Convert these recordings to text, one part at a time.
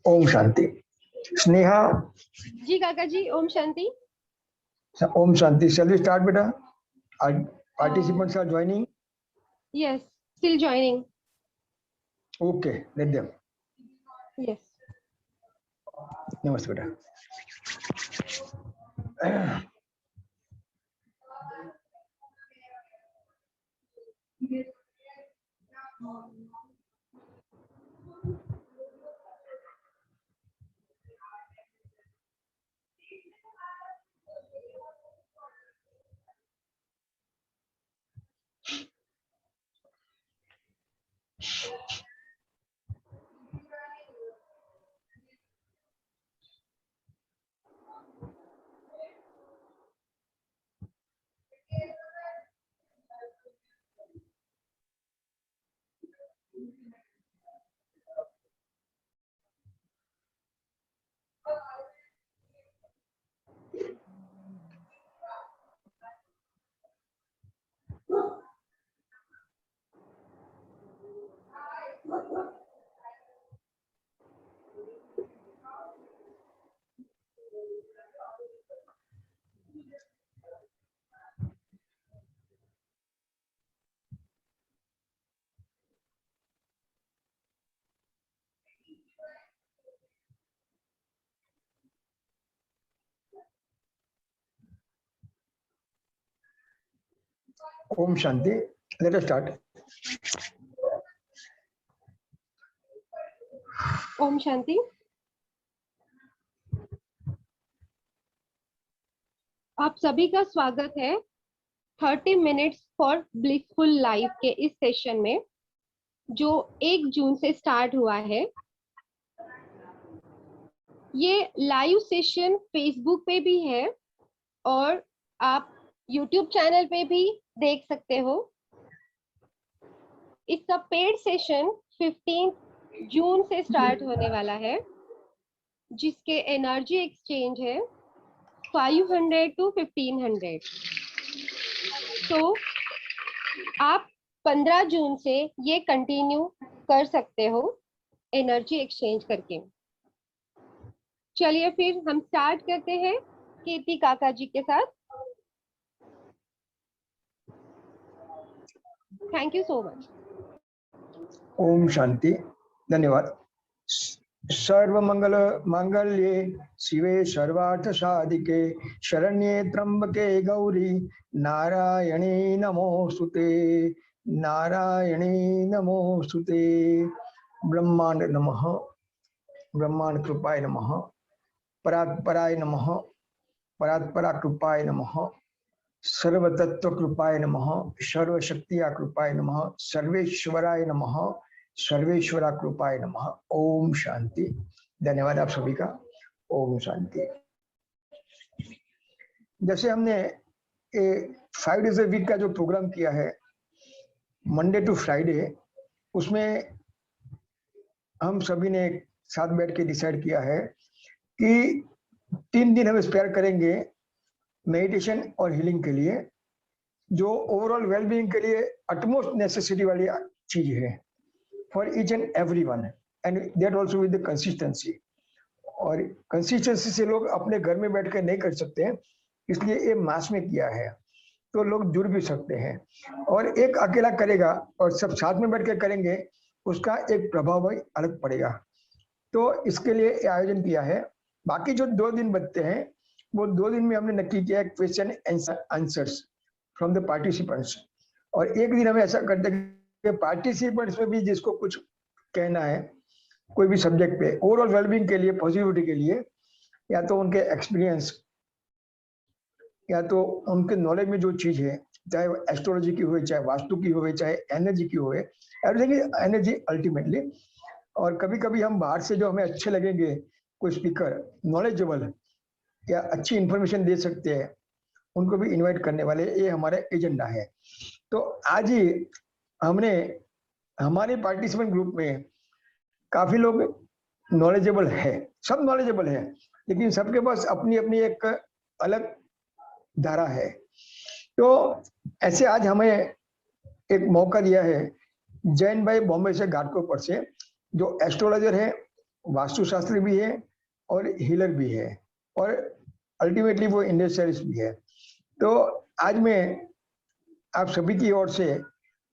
ओम शांति। स्नेहा, जी काका जी, ओम शांति। ओम शांति। Shall we start, beta? Our participants are joining. Yes, still joining. Okay, let them. Yes. Namaste, beta. Om Shanti. Let us start. Om Shanti. आप सभी का स्वागत है 30 मिनट्स फॉर ब्लिसफुल लाइफ के इस सेशन में, जो 1 जून से स्टार्ट हुआ है। ये लाइव सेशन फेसबुक पे भी है और आप यूट्यूब चैनल पे भी देख सकते हो। इसका पेड सेशन 15 जून से स्टार्ट होने वाला है, जिसके एनर्जी एक्सचेंज है 500 to 1500। तो आप 15 जून से ये कंटिन्यू कर सकते हो एनर्जी एक्सचेंज करके। चलिए फिर हम स्टार्ट करते हैं कीर्ति काका जी के साथ। Thank you so much. ओम शांति। धन्यवाद। सर्व मंगल मांगल्ये शिवे सर्वार्थ साधिके शरण्ये त्र्यंबके गौरी नारायणी नमोस्तुते। नारायणी नमोस्तुते। ब्रह्मांड नमः, ब्रह्मांड कृपाय नमः, परात्पराय नमः, परात्परा कृपाय नमः, सर्वतत्व कृपाय नमः, सर्वशक्तिया कृपाय नमः, सर्वेश्वराय नमः, सर्वेश्वरा कृपाय नमः। ओम शांति। धन्यवाद आप सभी का। ओम शांति। जैसे हमने 5 days a week का जो प्रोग्राम किया है, मंडे टू फ्राइडे, उसमें हम सभी ने साथ बैठ के डिसाइड किया है कि 3 दिन हम स्पेयर करेंगे मेडिटेशन और हीलिंग के लिए, जो ओवरऑल वेलबीइंग के लिए अटमोस्ट नेसेसिटी वाली चीज है for each and every one, and that also with the consistency. और कंसिस्टेंसी से लोग अपने घर में बैठ कर नहीं कर सकते हैं, इसलिए ये मास में किया है, तो लोग जुड़ भी सकते हैं। और एक अकेला करेगा और सब साथ में बैठ कर करेंगे, उसका एक प्रभाव भी अलग पड़ेगा। तो इसके लिए ये आयोजन किया है। बाकी जो 2 दिन बचते हैं, वो 2 दिन में हमने नक्की किया है question answers from the participants. और एक दिन हमें ऐसा करते हैं कि पार्टिसिपेंट्स में भी जिसको कुछ कहना है कोई भी सब्जेक्ट पे, ओवरऑल वेलबींग के लिए, पॉजिटिविटी के लिए, या तो उनके एक्सपीरियंस, या तो उनके नॉलेज में जो चीज है, चाहे वो एस्ट्रोलॉजी की हो, चाहे वास्तु की हो, चाहे एनर्जी की हो, एवरीथिंग एनर्जी अल्टीमेटली। और कभी कभी हम बाहर से जो हमें अच्छे लगेंगे, कोई स्पीकर नॉलेजेबल या अच्छी इंफॉर्मेशन दे सकते हैं, उनको भी इनवाइट करने वाले, ये हमारा एजेंडा है। तो आज ही हमने हमारे पार्टिसिपेंट ग्रुप में काफी लोग नॉलेजेबल है, सब नॉलेजेबल है, लेकिन सबके पास अपनी अपनी एक अलग धारा है। तो ऐसे आज हमें एक मौका दिया है जैन भाई बॉम्बे से, घाटकोपर से, जो एस्ट्रोलॉजर है वास्तुशास्त्री भी है और हीलर भी है और अल्टीमेटली वो इंडस्ट्रियलिस्ट भी है। तो आज मैं आप सभी की ओर से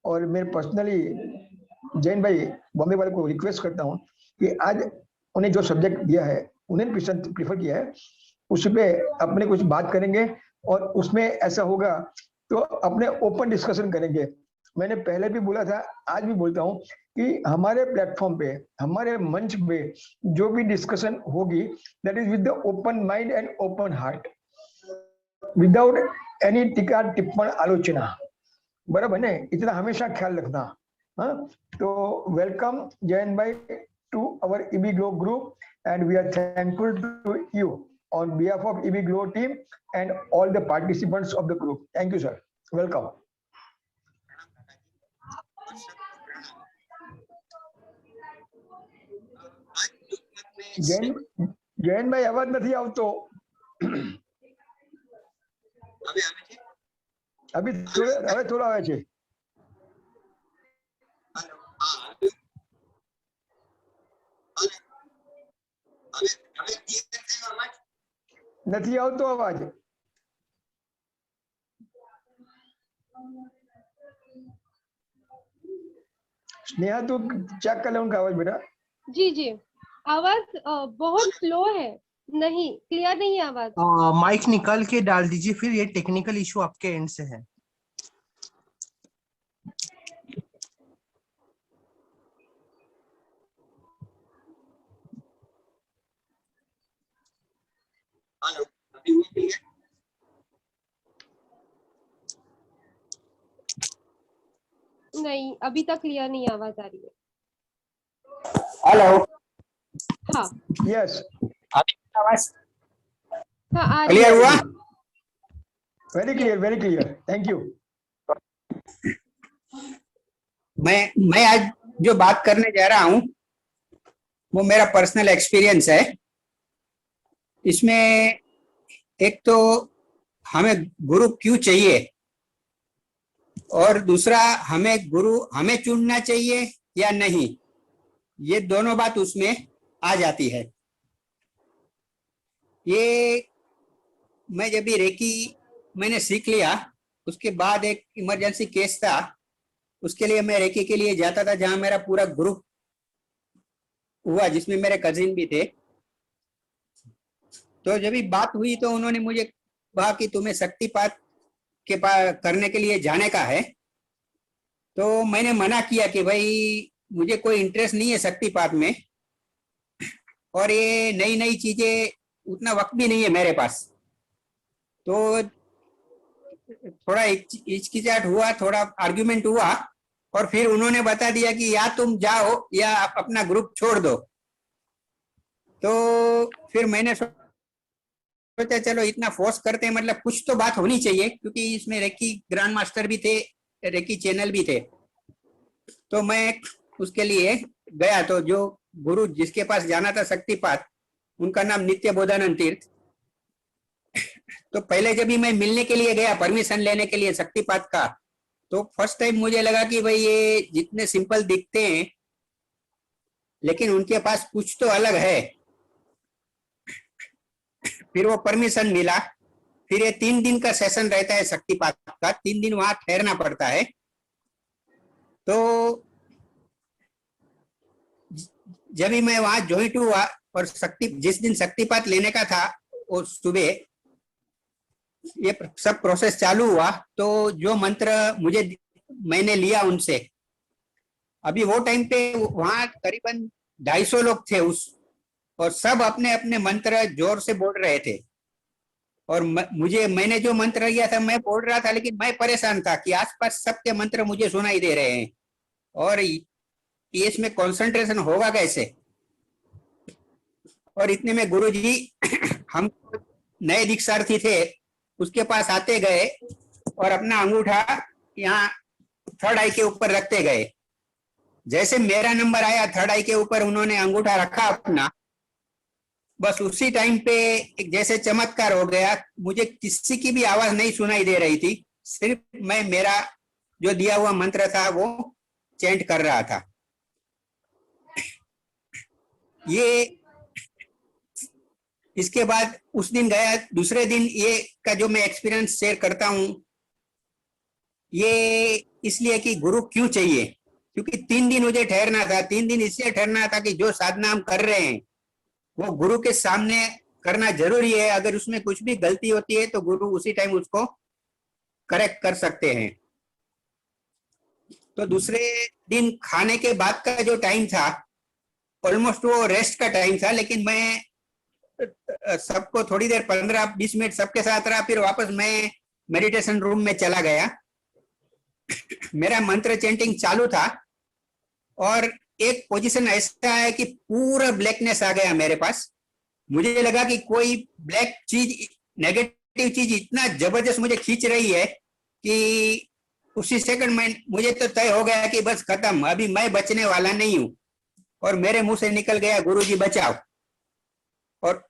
और मैं पर्सनली जैन भाई बॉम्बे वाले को रिक्वेस्ट करता हूँ कि आज उन्हें जो सब्जेक्ट दिया है, उन्हें प्रीफर किया है, उस पे अपने कुछ बात करेंगे और उसमें ऐसा होगा तो अपने ओपन डिस्कशन करेंगे। मैंने पहले भी बोला था, आज भी बोलता हूँ कि हमारे प्लेटफॉर्म पे, हमारे मंच पे जो भी डिस्कशन होगी, that is with the open mind and open heart, without any टीका टिप्पण आलोचना। बराबर ने, इतना हमेशा ख्याल रखना। हाँ, तो वेलकम जैन भाई to our EB Glow group and we are thankful to you on behalf of EB Glow team and all the participants of the group. Thank you, sir. Welcome. Jain ભાઈ અવાજ નથી આવતો. હવે થોડો આવે છે. નથી આવતો અવાજ. स्नेहा तू चेक कर ले उनका आवाज बेटा. जी जी, आवाज बहुत स्लो है, नहीं क्लियर नहीं है आवाज. माइक निकाल के डाल दीजिए, फिर ये टेक्निकल इशू आपके एंड से है. हेलो, अभी हुआ क्लियर? नहीं, अभी तक क्लियर नहीं आवाज आ रही है. हेलो. हाँ. यस. आवाज हाँ आ रही क्लियर है. हुआ? Very clear, very clear. Thank you. मैं आज जो बात करने जा रहा हूं वो मेरा पर्सनल एक्सपीरियंस है. इसमें एक तो हमें गुरु क्यों चाहिए और दूसरा हमें चुनना चाहिए या नहीं, ये दोनों बात उसमें आ जाती है. ये मैं जब भी रेकी मैंने सीख लिया, उसके बाद एक इमरजेंसी केस था, उसके लिए मैं रेकी के लिए जाता था, जहां मेरा पूरा ग्रुप हुआ जिसमें मेरे कजिन भी थे. तो जब भी बात हुई तो उन्होंने मुझे कहा कि तुम्हें शक्तिपात के पास करने के लिए जाने का है. तो मैंने मना किया कि भाई मुझे कोई इंटरेस्ट नहीं है शक्तिपात में, और ये नई नई चीजें उतना वक्त भी नहीं है मेरे पास. तो थोड़ा हिचकिचाहट हुआ, थोड़ा आर्ग्यूमेंट हुआ, और फिर उन्होंने बता दिया कि या तुम जाओ या अपना ग्रुप छोड़ दो. तो फिर मैंने सोचा चलो इतना फोर्स करते हैं, मतलब कुछ तो बात होनी चाहिए, क्योंकि इसमें रेकी ग्रैंड मास्टर भी थे, रेकी चैनल भी थे. तो मैं उसके लिए गया. तो जो गुरु जिसके पास जाना था शक्तिपात, उनका नाम नित्य बोधानंद तीर्थ. तो पहले जब भी मैं मिलने के लिए गया परमिशन लेने के लिए शक्तिपात का, तो फर्स्ट टाइम मुझे लगा कि भाई ये जितने सिंपल दिखते हैं लेकिन उनके पास कुछ तो अलग है. फिर वो परमिशन मिला. फिर ये 3 दिन का सेशन रहता है शक्तिपात का, 3 दिन वहां ठहरना पड़ता है. तो जब भी मैं वहां ज्वाइन हुआ और जिस दिन शक्तिपात लेने का था वो सुबह ये सब प्रोसेस चालू हुआ, तो जो मंत्र मैंने लिया उनसे, अभी वो टाइम पे वहां करीबन 250 लोग थे और सब अपने अपने मंत्र जोर से बोल रहे थे. और मैंने जो मंत्र लिया था मैं बोल रहा था, लेकिन मैं परेशान था कि आसपास सबके मंत्र मुझे सुनाई दे रहे हैं और ये इसमें कंसंट्रेशन होगा कैसे. और इतने में गुरुजी हम नए दीक्षार्थी थे, उसके पास आते गए और अपना अंगूठा यहाँ 3rd आई के ऊपर रखते गए. जैसे मेरा नंबर आया 3rd आई के ऊपर उन्होंने अंगूठा रखा अपना, बस उसी टाइम पे एक जैसे चमत्कार हो गया. मुझे किसी की भी आवाज नहीं सुनाई दे रही थी, सिर्फ मैं मेरा जो दिया हुआ मंत्र था वो चैंट कर रहा था. ये इसके बाद उस दिन गया, दूसरे दिन ये का जो मैं एक्सपीरियंस शेयर करता हूं, ये इसलिए कि गुरु क्यों चाहिए, क्योंकि 3 दिन मुझे ठहरना था। 3 दिन इसलिए ठहरना था कि जो साधना हम कर रहे हैं वो गुरु के सामने करना जरूरी है। अगर उसमें कुछ भी गलती होती है तो गुरु उसी टाइम उसको करेक्ट कर सकते हैं। तो दूसरे दिन खाने के बाद का जो टाइम था, ऑलमोस्ट वो रेस्ट का टाइम था, लेकिन मैं सबको थोड़ी देर 15-20 मिनट सबके साथ रहा, फिर वापस मैं मेडिटेशन रूम में चला गया। मेरा मंत्र चैंटिंग चालू था और एक पोजीशन ऐसा है कि पूरा ब्लैकनेस आ गया मेरे पास। मुझे लगा कि कोई ब्लैक चीज, नेगेटिव चीज इतना जबरदस्त मुझे खींच रही है कि उसी सेकंड में मुझे तो तय हो गया कि बस खत्म, अभी मैं बचने वाला नहीं हूं। और मेरे मुंह से निकल गया, गुरुजी बचाओ। और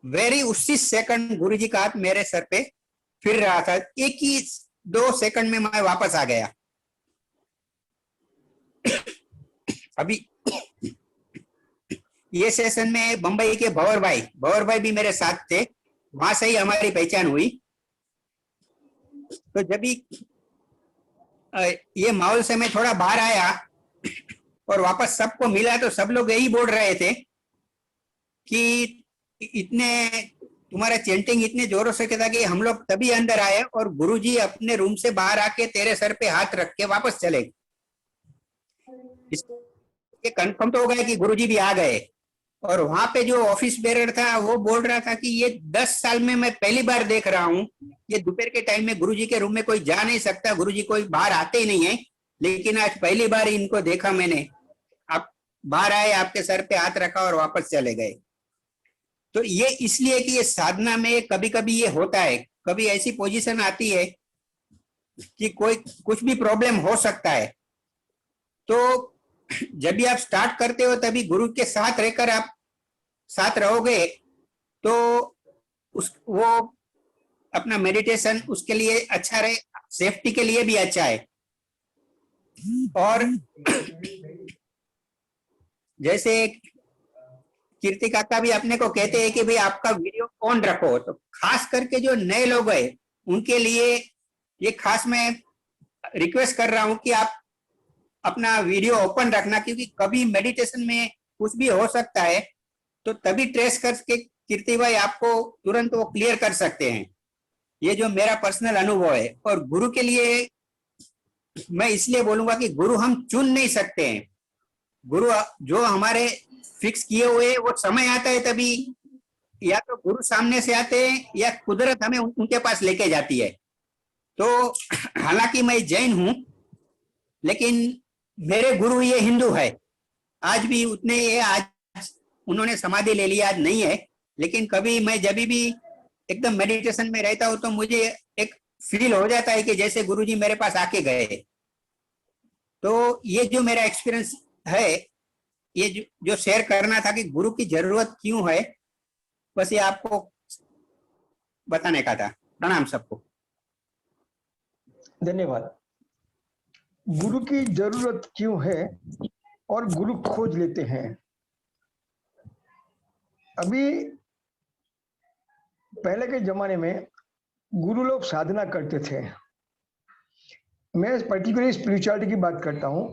वेरी उसी सेकंड गुरुजी का हाथ मेरे सर पे फिर रहा था। एक ही 2 सेकंड में मैं वापस आ गया। अभी ये सेशन में बंबई के भंवर भाई भी मेरे साथ थे, वहां से ही हमारी पहचान हुई। तो जब भी ये माहौल से मैं थोड़ा बाहर आया और वापस सबको मिला तो सब लोग यही बोल रहे थे कि इतने तुम्हारा चैंटिंग इतने जोरों से था कि हम लोग तभी अंदर आए और गुरुजी अपने रूम से बाहर आके तेरे सर पे हाथ रख के वापस चले गए। इसके कंफर्म तो हो गया कि गुरुजी भी आ गए। और वहां पे जो ऑफिस बेरर था वो बोल रहा था कि ये 10 साल में मैं पहली बार देख रहा हूँ, ये दोपहर के टाइम में गुरुजी के रूम में कोई जा नहीं सकता, गुरुजी कोई बाहर आते ही नहीं है, लेकिन आज पहली बार इनको देखा मैंने। आप बाहर आए, आपके सर पे हाथ रखा और वापस चले गए। तो ये इसलिए कि ये साधना में कभी कभी ये होता है, कभी ऐसी पोजीशन आती है कि कोई कुछ भी प्रॉब्लम हो सकता है। तो जब भी आप स्टार्ट करते हो तभी गुरु के साथ रहकर आप साथ रहोगे तो वो अपना मेडिटेशन उसके लिए अच्छा रहे, सेफ्टी के लिए भी अच्छा है। और जैसे कीर्ति काका भी अपने को कहते हैं कि भाई आपका वीडियो ऑन रखो, तो खास करके जो नए लोग हैं उनके लिए ये खास मैं रिक्वेस्ट कर रहा हूं कि आप अपना वीडियो ओपन रखना, क्योंकि कभी मेडिटेशन में कुछ भी हो सकता है। तो तभी ट्रेस करके कीर्ति भाई आपको तुरंत वो क्लियर कर सकते हैं। ये जो मेरा पर्सनल अनुभव है। और गुरु के लिए मैं इसलिए बोलूंगा कि गुरु हम चुन नहीं सकते हैं। गुरु जो हमारे फिक्स किए हुए वो समय आता है तभी, या तो गुरु सामने से आते हैं या कुदरत हमें उनके पास लेके जाती है। तो हालांकि मैं जैन हूं, लेकिन मेरे गुरु ये हिंदू है। आज भी उतने ये, आज उन्होंने समाधि ले लिया, आज नहीं है, लेकिन कभी मैं जब भी एकदम मेडिटेशन में रहता हूं तो मुझे एक फील हो जाता है कि जैसे गुरुजी मेरे पास आके गए। तो ये जो मेरा एक्सपीरियंस है, ये जो शेयर करना था कि गुरु की जरूरत क्यों है, बस ये आपको बताने का था। प्रणाम सबको। धन्यवाद। गुरु की जरूरत क्यों है और गुरु खोज लेते हैं। अभी पहले के जमाने में गुरु लोग साधना करते थे। मैं पर्टिकुलरली स्पिरिचुअलिटी की बात करता हूं।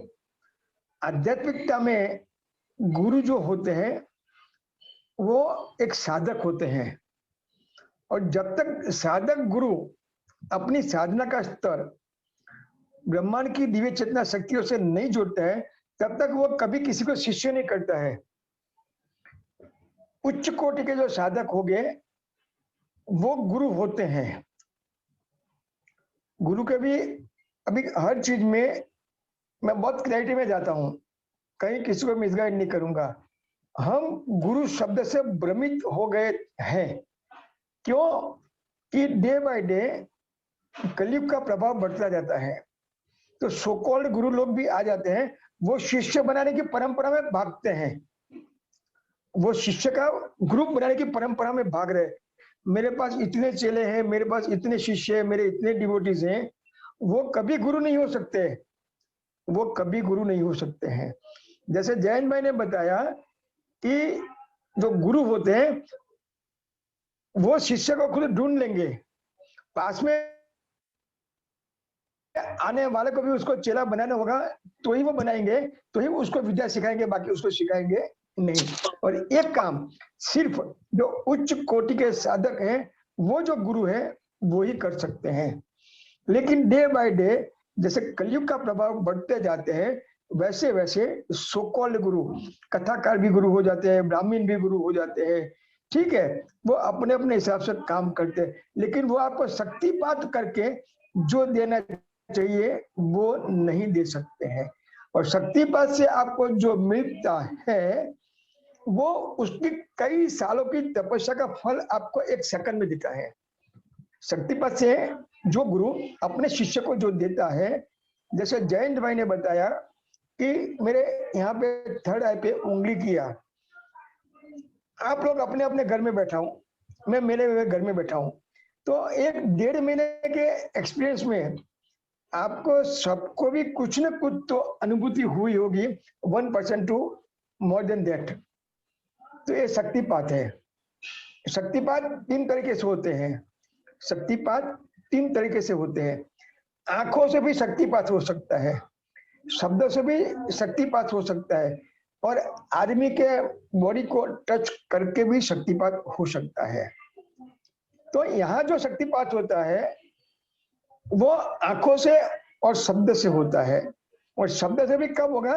आध्यात्मिकता में गुरु जो होते हैं वो एक साधक होते हैं, और जब तक साधक गुरु अपनी साधना का स्तर ब्रह्मांड की दिव्य चेतना शक्तियों से नहीं जोड़ता है तब तक वो कभी किसी को शिष्य नहीं करता है। उच्च कोटि के जो साधक हो गए वो गुरु होते हैं। गुरु के भी अभी हर चीज में मैं बहुत क्लैरिटी में जाता हूं, कहीं किसी को मिसगाइड नहीं करूंगा। हम गुरु शब्द से भ्रमित हो गए हैं। क्यों कि डे बाय डे कलयुग का प्रभाव बढ़ता जाता है, तो सो कॉल्ड गुरु लोग भी आ जाते हैं, वो शिष्य बनाने की परंपरा में भागते हैं। वो शिष्य का ग्रुप बनाने की परंपरा में भाग रहे। मेरे पास इतने चेले हैं, मेरे पास इतने शिष्य हैं, मेरे इतने डिवोटीज हैं, वो कभी गुरु नहीं हो सकते। वो कभी गुरु नहीं हो सकते हैं। जैसे जैन भाई ने बताया कि जो गुरु होते हैं वो शिष्य को खुद ढूंढ लेंगे, पास में आने वाले को भी उसको चेला बनाना होगा तो ही वो बनाएंगे, तो ही उसको विद्या सिखाएंगे, बाकी उसको सिखाएंगे नहीं। और एक काम सिर्फ जो उच्च कोटि के साधक हैं वो जो गुरु है वो ही कर सकते हैं। लेकिन डे बाय डे जैसे कलयुग का प्रभाव बढ़ते जाते हैं वैसे वैसे सोकॉल्ड गुरु, कथाकार भी गुरु हो जाते हैं, ब्राह्मण भी गुरु हो जाते हैं, ठीक है, वो अपने अपने हिसाब से काम करते हैं, लेकिन वो आपको शक्तिपात करके जो देना चाहिए वो नहीं दे सकते हैं। और शक्तिपात से आपको जो मिलता है वो उसकी कई सालों की तपस्या का फल आपको एक सेकंड में देता है। शक्तिपात से जो गुरु अपने शिष्य को जो देता है, जैसे जयंत भाई ने बताया कि मेरे यहाँ पे थर्ड आई पे उंगली किया, आप लोग अपने अपने घर में बैठा हूं, मैं मेरे घर में बैठा हूं, तो एक 1.5 महीने के एक्सपीरियंस में आपको सबको भी कुछ न कुछ तो अनुभूति हुई होगी, 1% टू मोर देन दैट। तो ये शक्तिपात है। शक्तिपात 3 तरीके से होते हैं, शक्तिपात 3 तरीके से होते हैं। आंखों से भी शक्तिपात हो सकता है, शब्दों से भी शक्तिपात हो सकता है, और आदमी के बॉडी को टच करके भी शक्तिपात हो सकता है। तो यहाँ जो शक्तिपात होता है वो आंखों से और शब्द से होता है, और शब्द से भी कब होगा,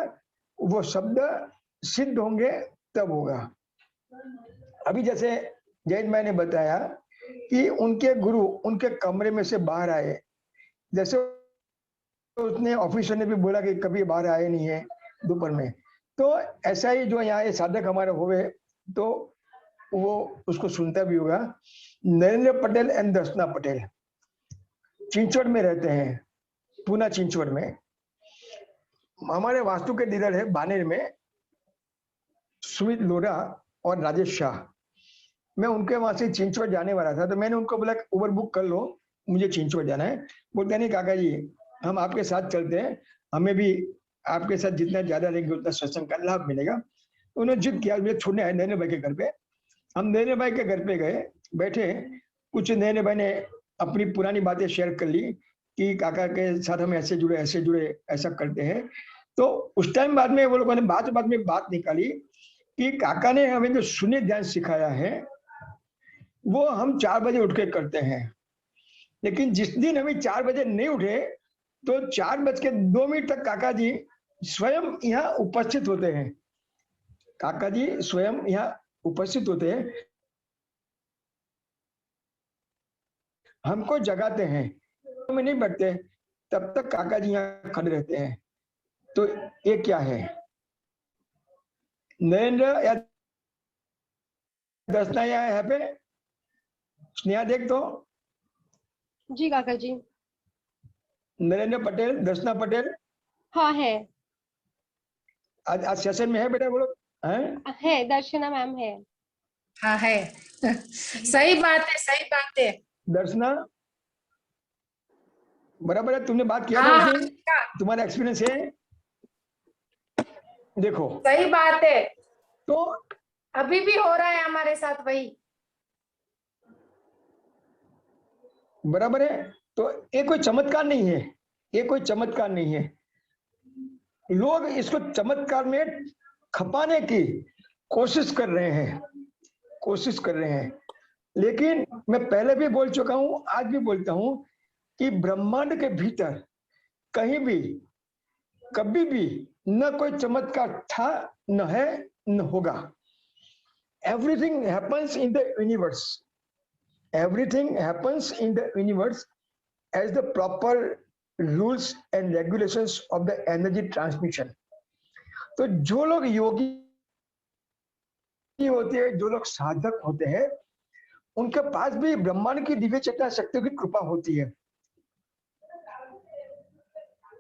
वो शब्द सिद्ध होंगे तब होगा। अभी जैसे जैन भाई ने बताया कि उनके गुरु उनके कमरे में से बाहर आए, जैसे उसने ऑफिसर ने भी बोला कि कभी बाहर आए नहीं है दोपहर में, तो ऐसा ही जो यहाँ ये साधक हमारे हुए तो वो उसको सुनता भी होगा। नरेंद्र पटेल एंड दर्शना पटेल चिंचवड़ में रहते हैं, पूना चिंचवड़ में। हमारे वास्तु के डीलर है बानेर में, सुमित लोरा और राजेश शाह। मैं उनके वहां से चिंचवड़ जाने वाला था, तो मैंने उनको बोला उबर बुक कर लो, मुझे चिंचवड़ जाना है। बोलते नहीं काका जी हम आपके साथ चलते हैं, हमें भी आपके साथ जितना ज्यादा रहेंगे उतना सत्संग का लाभ मिलेगा। उन्होंने जिद किया, मुझे छोड़ने आए नैने भाई के घर पे। हम नैने भाई के घर पे गए, बैठे, कुछ नैने भाई ने अपनी पुरानी बातें शेयर कर ली कि काका के साथ हम ऐसे जुड़े ऐसा करते हैं। तो उस टाइम बाद में वो लोगों ने बाद में बात निकाली कि काका ने हमें जो शून्य ध्यान सिखाया है वो हम 4 बजे उठ के करते हैं, लेकिन जिस दिन हमें 4 बजे नहीं उठे तो 4:02 तक काका जी स्वयं यहाँ उपस्थित होते हैं। काका जी स्वयं यहाँ उपस्थित होते हैं, हमको जगाते हैं, में नहीं बैठते, तब तक काका जी यहाँ खड़े रहते हैं। तो ये क्या है, नरेंद्र या दर्शना यहाँ पे, स्नेहा देख तो, जी काका जी। नरेंद्र पटेल, दर्शना पटेल, हाँ है, आज सेशन में है बेटा वो लोग हैं? है, दर्शना मैम है। हाँ है। सही बात है, सही बात है। दर्शना बराबर है, तुमने बात किया था हाँ, उस दिन, तुम्हारा एक्सपीरियंस है, देखो सही बात है। तो अभी भी हो रहा है हमारे साथ वही। बराबर है। तो ये कोई चमत्कार नहीं है, ये कोई चमत्कार नहीं है। लोग इसको चमत्कार में खपाने की कोशिश कर रहे हैं, लेकिन मैं पहले भी बोल चुका हूं, आज भी बोलता हूं कि ब्रह्मांड के भीतर कहीं भी कभी भी न कोई चमत्कार था, न है, न होगा। Everything happens in the universe, everything happens in the universe as the proper rules and regulations of the energy transmission. तो जो लोग योगी होते हैं, जो लोग साधक होते हैं, उनके पास भी ब्रह्मांड की दिव्य चेतना शक्तियों की कृपा होती है।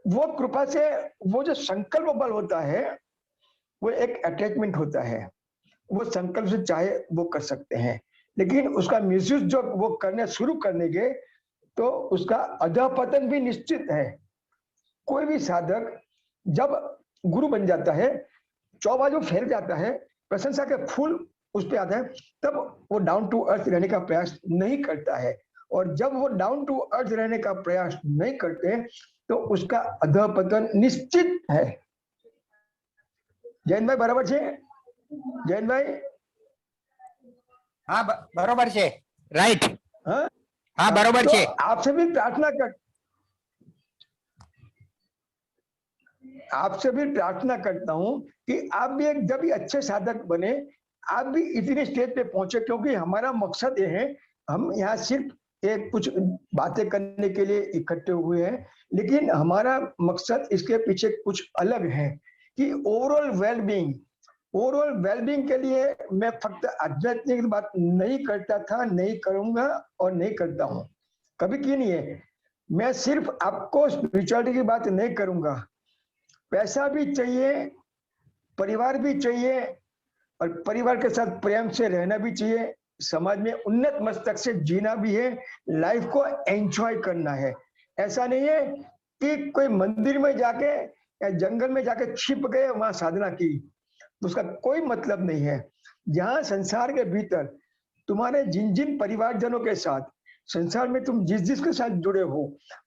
वो कृपा से वो जो संकल्प बल होता है वो एक अटैचमेंट होता है, वो संकल्प से चाहे वो कर सकते हैं, लेकिन उसका मिसयूज जो वो करने शुरू कर देंगे तो उसका अधपतन भी निश्चित है। कोई भी साधक जब गुरु बन जाता है, चौबाजू फैल जाता है, प्रशंसा के फूल उस पे आता है, तब वो डाउन टू अर्थ रहने का प्रयास नहीं करता है। और जब वो डाउन टू अर्थ रहने का प्रयास नहीं करते तो उसका अधपतन निश्चित है। जैन भाई बराबर છે? जैन भाई हाँ बरोबर છે, राइट। हाँ हाँ बरोबर तो છે। आपसे भी प्रार्थना करता हूं कि आप भी एक जब भी अच्छे साधक बने, आप भी इतने स्टेज पे पहुंचे, क्योंकि हमारा मकसद ये है, हम यहाँ सिर्फ एक कुछ बातें करने के लिए इकट्ठे हुए हैं, लेकिन हमारा मकसद इसके पीछे कुछ अलग है कि ओवरऑल वेलबींग के लिए मैं फक्त आध्यात्मिक बात नहीं करता था, नहीं करूंगा और नहीं करता हूं, कभी की नहीं है। मैं सिर्फ आपको स्पिरिचुअलिटी की बात नहीं करूंगा, पैसा भी चाहिए, परिवार भी चाहिए, और परिवार के साथ प्रेम से रहना भी चाहिए, समाज में उन्नत मस्तक से जीना भी है, लाइफ को एंजॉय करना है। ऐसा नहीं है कि कोई मंदिर में जाके या जंगल में जाके छिप गए, वहां साधना की, उसका कोई मतलब नहीं है। जहां संसार के भीतर तुम्हारे जिन जिन परिवारजनों के साथ, संसार में तुम जिस जिसके साथ जुड़े हो,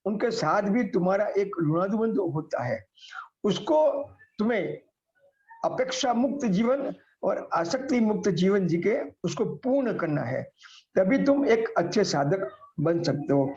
उनके साथ भी तुम्हारा एक ऋणानुबंध होता है। उसको तुम्हें अपेक्षा मुक्त जीवन और आसक्ति मुक्त जीवन जी के उसको पूर्ण करना है, तभी तुम एक अच्छे साधक बन सकते हो।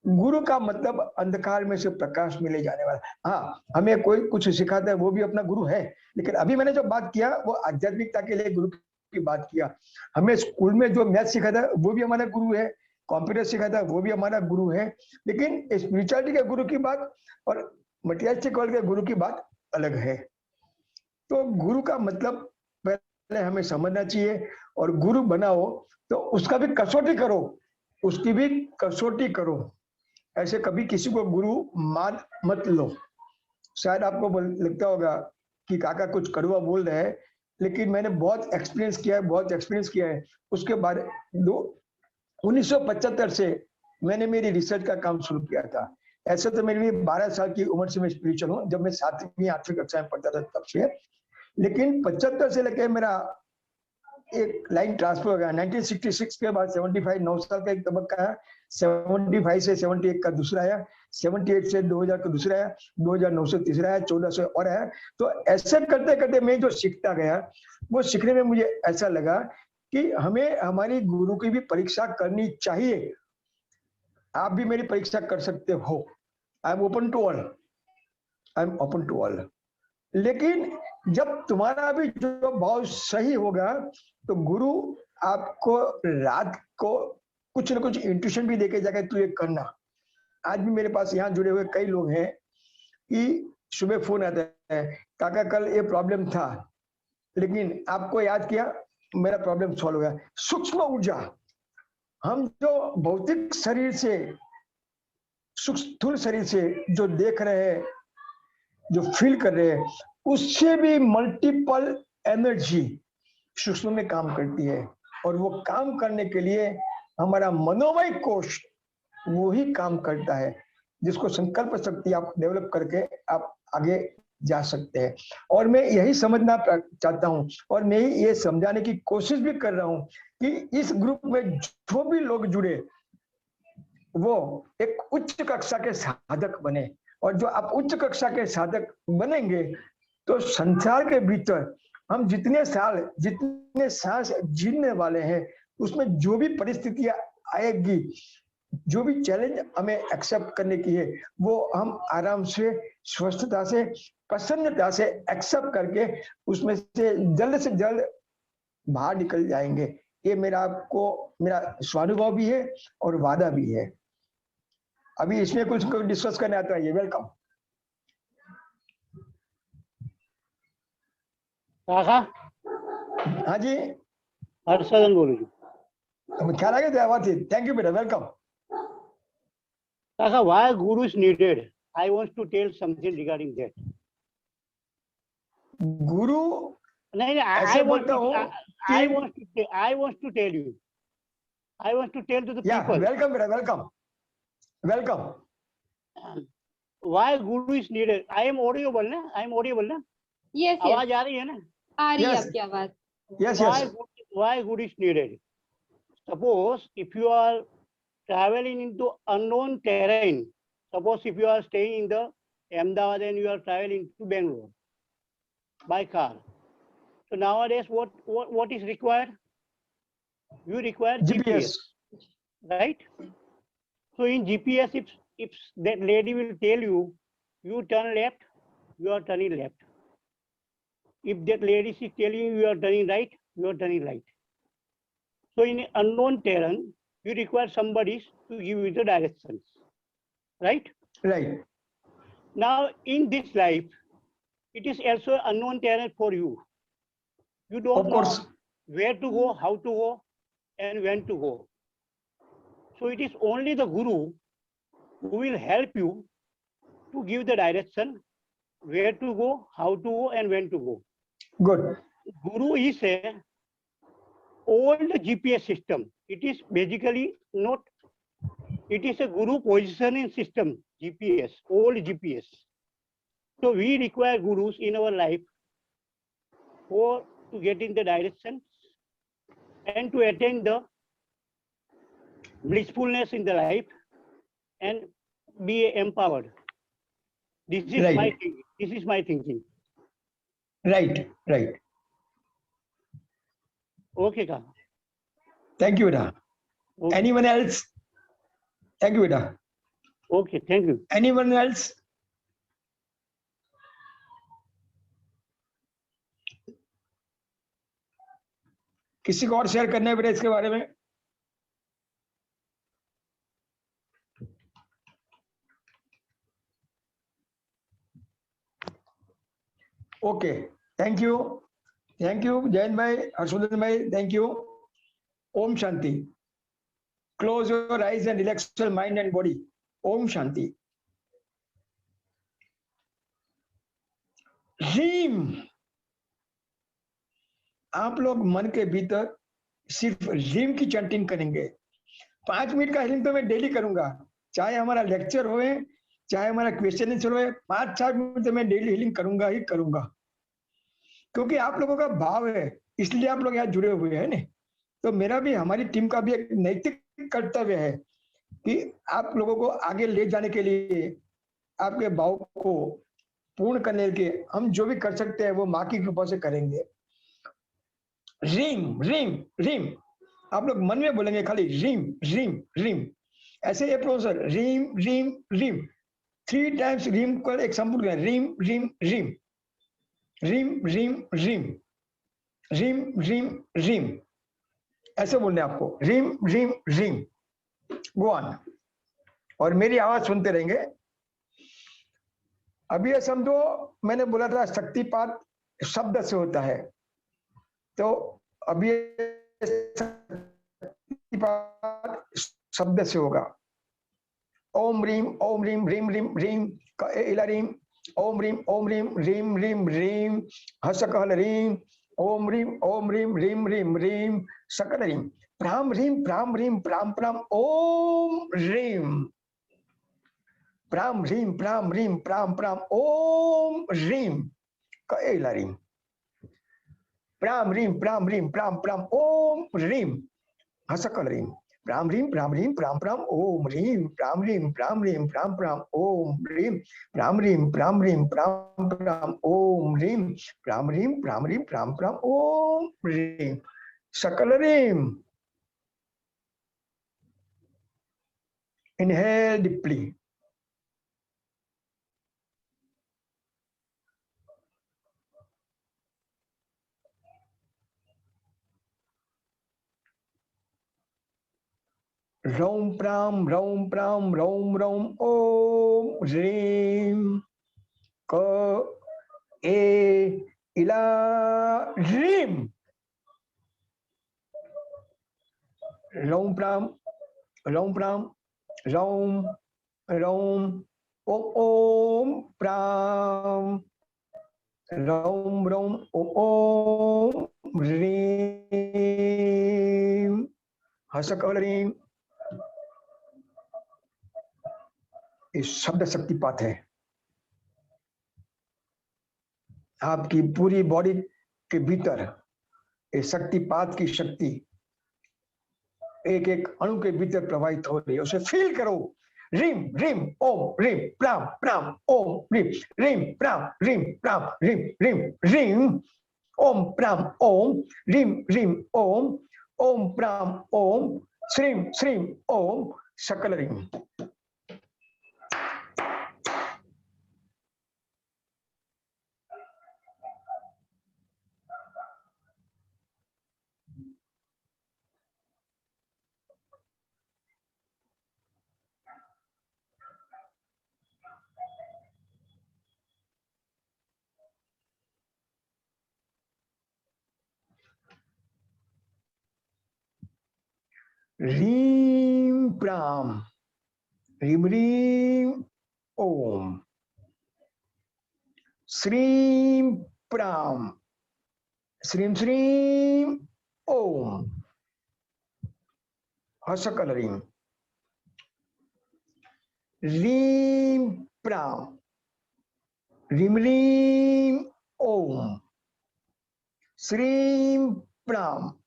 गुरु का मतलब अंधकार में से प्रकाश में ले जाने वाला। हाँ, हमें कोई कुछ सिखाता है वो भी अपना गुरु है, लेकिन अभी मैंने जो बात किया वो आध्यात्मिकता के लिए गुरु की बात किया। हमें स्कूल में जो मैथ सिखाता है वो भी हमारा गुरु है, कंप्यूटर सिखाता है वो भी हमारा गुरु है, लेकिन स्पिरिचुअलिटी के गुरु की बात और मटेरियलिस्टिक वर्ल्ड के गुरु की बात अलग है। तो गुरु का मतलब पहले हमें समझना चाहिए, और गुरु बनाओ तो उसका भी कसौटी करो, उसकी भी कसौटी करो। ऐसे कभी किसी को गुरु मान मत लो। शायद आपको लगता होगा कि काका कुछ कड़वा बोल रहे हैं, लेकिन मैंने बहुत एक्सपीरियंस किया है। उसके बाद 1975 से मैंने मेरी रिसर्च का काम शुरू किया था। ऐसे तो मेरी 12 साल की उम्र से मैं स्पिरिचुअल हूँ, जब मैं 7वीं 8वीं कक्षा में पढ़ता था तब से, लेकिन 75 से लेकर मेरा एक लाइन ट्रांसफर हो गया। 1966 के बाद 75 9 साल का एक तबक्का है, 75 से 71 का दूसरा आया, 78 से 2000 का दूसरा आया, 2009 से तीसरा आया, 14 से और आया। तो ऐसे करते करते मैं जो सीखता गया, वो सीखने में मुझे ऐसा लगा कि हमें हमारी गुरु की भी परीक्षा करनी चाहिए। आप भी मेरी परीक्षा कर सकते हो, I am open to all. लेकिन जब तुम्हारा भी जो भाव सही होगा तो गुरु आपको रात को कुछ न कुछ इंट्यूशन भी देके जाकर तू ये करना। आज भी मेरे पास यहाँ जुड़े हुए कई लोग हैं कि सुबह फोन आता है, काका कल ये प्रॉब्लम था, लेकिन आपको याद किया, मेरा प्रॉब्लम सॉल्व हो गया। सूक्ष्म ऊर्जा, हम जो भौतिक शरीर से, स्थूल शरीर से जो देख रहे हैं, जो फील कर रहे हैं, उससे भी मल्टीपल एनर्जी सूक्ष्म में काम करती है, और वो काम करने के लिए हमारा मनोमय कोश वो ही काम करता है, जिसको संकल्प शक्ति आप डेवलप करके आप आगे जा सकते हैं। और मैं यही समझना चाहता हूं, और मैं ये समझाने की कोशिश भी कर रहा हूं कि इस ग्रुप में जो भी लोग जुड़े वो एक उच्च कक्षा के साधक बने, और जो आप उच्च कक्षा के साधक बनेंगे तो संसार के भीतर हम जितने सांस जीने वाले हैं, उसमें जो भी परिस्थितियां आएगी, जो भी चैलेंज हमें एक्सेप्ट करने की है, वो हम आराम से, स्वस्थता से, प्रसन्नता से एक्सेप्ट करके उसमें से जल्द बाहर निकल जाएंगे। ये मेरा स्वानुभव भी है और वादा भी है। अभी इसमें कुछ डिस्कस करने आता है, वेलकम। काका हाँ जी, हर्षवर्धन बोलू છું। ख्याल आ गया आवाज? थैंक यू बेटा, वेलकम। काका, why guru is needed? I want to tell something regarding that. गुरु नहीं, ऐसे बोलता हूँ I want to tell you. I want to tell to the people. Welcome बेटा, welcome. Why guru is needed? I am audible ना? Yes आवाज आ रही है ना? आ रही है Yes. आपकी आवाज। Yes why guru is needed? Suppose if you are traveling into unknown terrain, suppose if you are staying in the Ahmedabad and you are traveling to Bangalore by car. So nowadays, what is required? You require GPS, right? So in GPS, if that lady will tell you, you turn left, you are turning left. If that lady is telling you, you are turning right, you are turning right. So in unknown terrain, you require somebody to give you the directions, right? Right. Now in this life, it is also unknown terrain for you. You don't Of course. know where to go, how to go, and when to go. So it is only the guru who will help you to give the direction, where to go, how to go, and when to go. Good. Guru is a old GPS system. It is basically not, it is a guru positioning system, GPS, old GPS. So we require gurus in our life for to get in the direction and to attain the blissfulness in the life and be empowered. This is Right. my thinking. This is my thinking. Right. Right. Okay, Ka. Thank you, Beta. Okay. Anyone else? Thank you, Beta. Okay, thank you. Anyone else? किसी को और share करना है बेटा इसके बारे में? Okay, thank you Jayant भाई, हर्षवर्धन भाई, थैंक यू. ओम शांति. Close your eyes and relax your mind and body. ओम शांति. रीम. आप लोग मन के भीतर सिर्फ रीम की चैंटिंग करेंगे. 5 मिनट का हीलिंग तो मैं डेली करूंगा, चाहे हमारा लेक्चर होए, चाहे हमारा क्वेश्चन आंसर होए. 5-4 मिनट तो मैं डेली हीलिंग करूंगा ही करूंगा, क्योंकि आप लोगों का भाव है, इसलिए आप लोग यहाँ जुड़े हुए हैं ना. तो मेरा भी, हमारी टीम का भी एक नैतिक कर्तव्य है कि आप लोगों को आगे ले जाने के लिए, आपके भाव को पूर्ण करने के हम जो भी कर सकते हैं वो माँ की कृपा से करेंगे. रीम रीम रीम. आप लोग मन में बोलेंगे खाली रीम रीम रीम. ऐसे ये प्रोफेसर रीम रीम रीम 3 टाइम्स रीम को एक संपूर्ण रीम रीम रीम रीम रीम रीम रीम रीम रीम. ऐसे बोलने आपको रीम रीम रीम. Go on. और मेरी आवाज सुनते रहेंगे. अभी ये समझो, मैंने बोला था शक्तिपात शब्द से होता है, तो अभी शब्द से होगा. ओम रीम रीम रीम रीम इला रीम. ओम रीम रीम रीम रीम हसकल रीम. ओम रीम रीम रीम सकल रीम. प्राम रीम प्राम प्राम. ओम रीम. प्राम रीम प्राम प्राम. ओम रीम कैला रीम. प्राम रीम प्राम प्राम. ओम रीम हसकल रीम. प्राम रीम प्राम प्राम. ओम रीम प्राम प्राम प्राम. ओम रीम प्राम प्राम प्राम. ओम रीम प्राम प्राम. ओम रीम सकल रीम. Inhale deeply. Rom pram rom pram rom rom. Om rim ka e ila rim. Rom pram rom rom rom. Om pram rom om rim हसकल रीम. इस शब्द शक्तिपात है. आपकी पूरी बॉडी के भीतर ये शक्तिपात की शक्ति एक एक अणु के भीतर प्रवाहित हो रही है, उसे फील करो। रीम रीम ओम रीम प्राम प्राम ओम रीम रीम प्राम रीम प्राम रीम रीम रीम ओम प्राम ओम रीम रीम ओम प्राम ओम श्रीम श्रीम ओम सकल रीम। रीम प्राम रीम रीम ओम श्रीम प्राम श्रीम श्रीम ओम हसकल रीम। रीम प्राम रीम रीम ओम श्रीम प्राम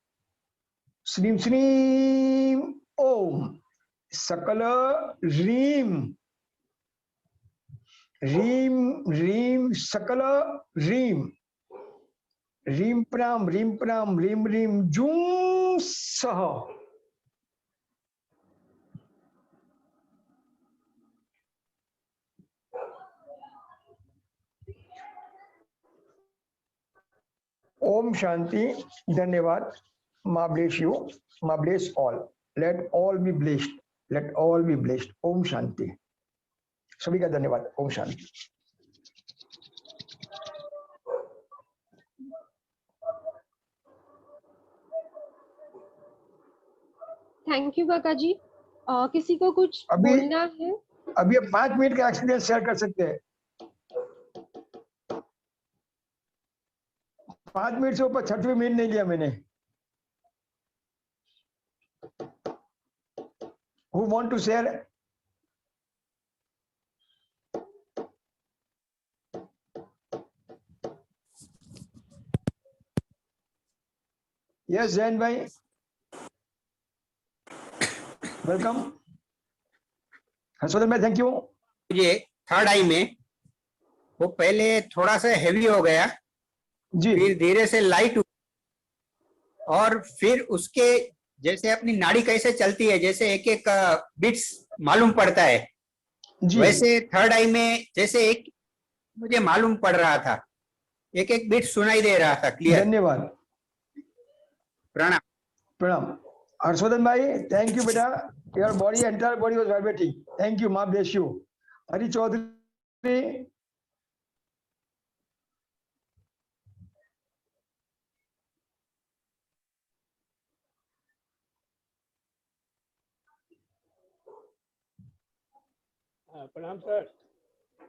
श्रीम श्रीम ओम सकल रीम। रीम रीम सकल रीम। रीम प्राम रीम रीम जूं सह। ओम शांति। धन्यवाद। Ma bless you. Ma bless all. Let all be blessed. Let all be blessed. Om Shanti. सभी का धन्यवाद। ओम शांति। थैंक यू काका जी। किसी को कुछ अभी- बोलना है? अभी आप 5 मिनट का एक्सपीरियंस शेयर कर सकते हैं। 5 मिनट से ऊपर 6वीं मिनट नहीं लिया मैंने। Who want to share? Yes, Jain bhai. Welcome. Harshvardhan भाई, थैंक यू। मुझे थर्ड आई में वो पहले थोड़ा सा हेवी हो गया, जी फिर धीरे से लाइट और फिर उसके जैसे अपनी नाड़ी कैसे चलती है, जैसे एक एक बिट्स मालूम पड़ता है, जी वैसे थर्ड आई में जैसे एक मुझे मालूम पड़ रहा था, एक एक बिट सुनाई दे रहा था क्लियर। धन्यवाद। प्रणाम। प्रणाम। हर्षवर्धन भाई, थैंक यू बेटा। Your body entire body was vibrating. Thank you. मां ब्लेस यू। हरि चौधरी। प्रणाम सर।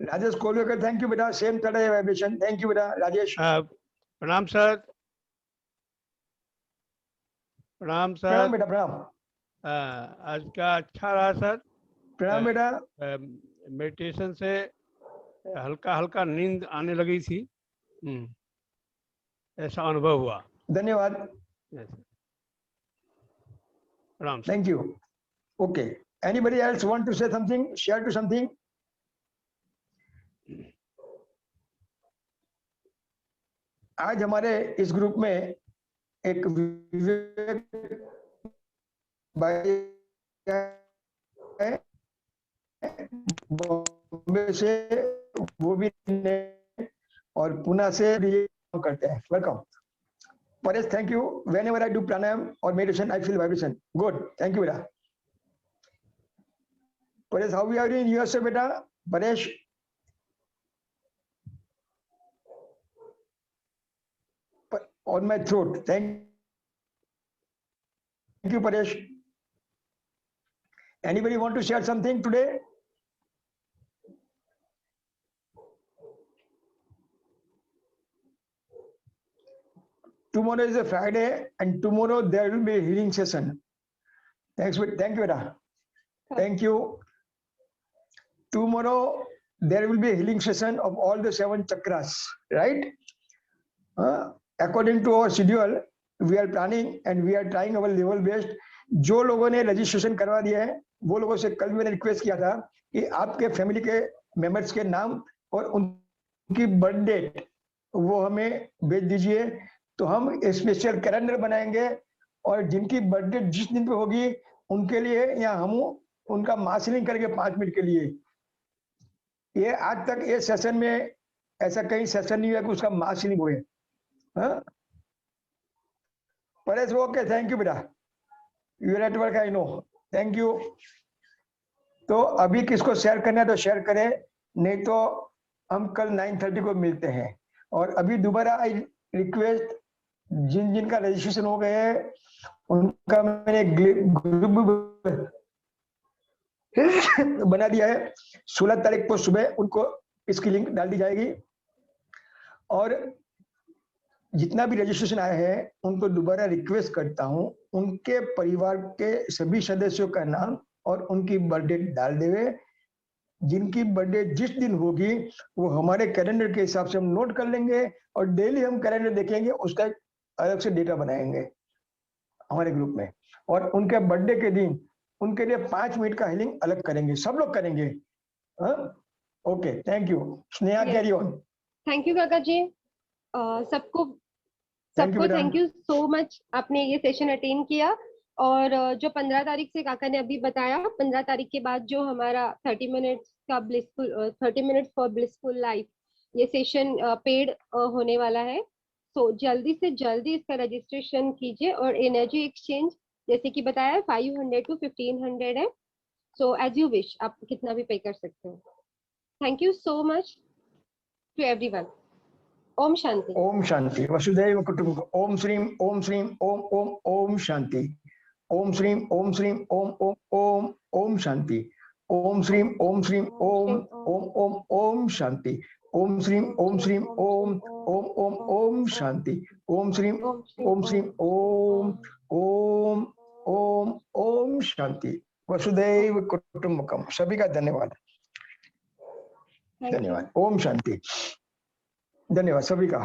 राजेश कोलवेकर, थैंक यू बेटा। Same third I vibration. Thank you बेटा राजेश। प्रणाम सर। प्रणाम सर। प्रणाम बेटा। प्रणाम। आज का अच्छा रहा सर। प्रणाम बेटा। मेडिटेशन से हल्का हल्का नींद आने लगी थी। ऐसा अनुभव हुआ। धन्यवाद। Yes, sir. प्रणाम sir. Thank you. Okay, anybody else want to say something, share to something? आज हमारे इस ग्रुप में एक विवेक भाई है, बॉम्बे से, वो भी और पुणे से भी काम करते हैं। Welcome Paresh. Thank you. whenever I do pranayam or meditation, I feel vibration. Good. Thank you बेटा। Paresh, how are you in USA बेटा? Paresh, on my throat. Thank you Paresh. Anybody want to share something today? Tomorrow is a Friday and tomorrow there will be a healing session. Thank you Beta. Thank you. Tomorrow there will be a healing session of all the 7 chakras, right? According to our schedule, we are planning and we are trying our level best. जो लोगों ने registration करवा दिया है वो लोगों से कल मैंने रिक्वेस्ट किया था कि आपके फैमिली के मेंबर्स के नाम और उनकी बर्थ डेट वो हमें भेज दीजिए, तो हम स्पेशल कैलेंडर बनाएंगे और जिनकी बर्थ डेट जिस दिन पे होगी उनके लिए या हम उनका मार्शलिंग करेंगे 5 मिनट के लिए। ये आज तक ये सेशन में ऐसा कहीं सेशन नहीं हुआ कि उसका मार्शलिंग हुए। हाँ परेश, ओके, थैंक यू बेटा, you are at work I know, thank you. तो अभी किसको शेयर करना है तो शेयर करें, नहीं तो हम कल 9:30 को मिलते हैं। और अभी दोबारा आई रिक्वेस्ट, जिन जिनका रजिस्ट्रेशन हो गए हैं उनका मैंने ग्रुप बना दिया है। 16 तारीख को सुबह उनको इसकी लिंक डाल दी जाएगी। और जितना भी रजिस्ट्रेशन आए हैं उनको दोबारा रिक्वेस्ट करता हूं उनके परिवार के सभी सदस्यों का नाम और उनकी बर्थडे डाल देवे। जिनकी बर्थडे जिस दिन होगी वो हमारे कैलेंडर के हिसाब से हम नोट कर लेंगे और डेली हम कैलेंडर देखेंगे, उसका एक अलग से डेटा बनाएंगे हमारे ग्रुप में। और उनके बर्थडे के दिन उनके लिए 5 मिनट का हीलिंग अलग करेंगे, सब लोग करेंगे। Okay, thank you. Sneha, carry on. Thank you काका जी। सबको बेटा। थैंक यू सो मच, आपने ये सेशन अटेंड किया। और जो 15 तारीख से काका ने अभी बताया, 15 तारीख के बाद जो हमारा 30 मिनट्स का blissful 30 minutes for blissful life ये सेशन पेड होने वाला है। तो जल्दी से जल्दी इसका रजिस्ट्रेशन कीजिए। और एनर्जी एक्सचेंज जैसे कि बताया 500 to 1500 है। सो एज यू विश, आप कितना भी पे कर सकते हो। Thank you so much to everyone. ओम शांति। ओम शांति। वसुधैव कुटुंबकम्। ओम श्रीम ओम श्रीम ओम ओम ओम शांति। ओम श्रीम ओम श्रीम ओम ओम ओम ओम शांति। ओम श्रीम ओम श्रीम ओम ओम ओम ओम शांति। ओम श्रीम ओम श्रीम ओम ओम ओम ओम शांति। ओम श्रीम ओम श्रीम ओम ओम ओम ओम शांति। वसुधैव कुटुंबकम्। सभी का धन्यवाद। धन्यवाद। ओम शांति। धन्यवाद सभी का।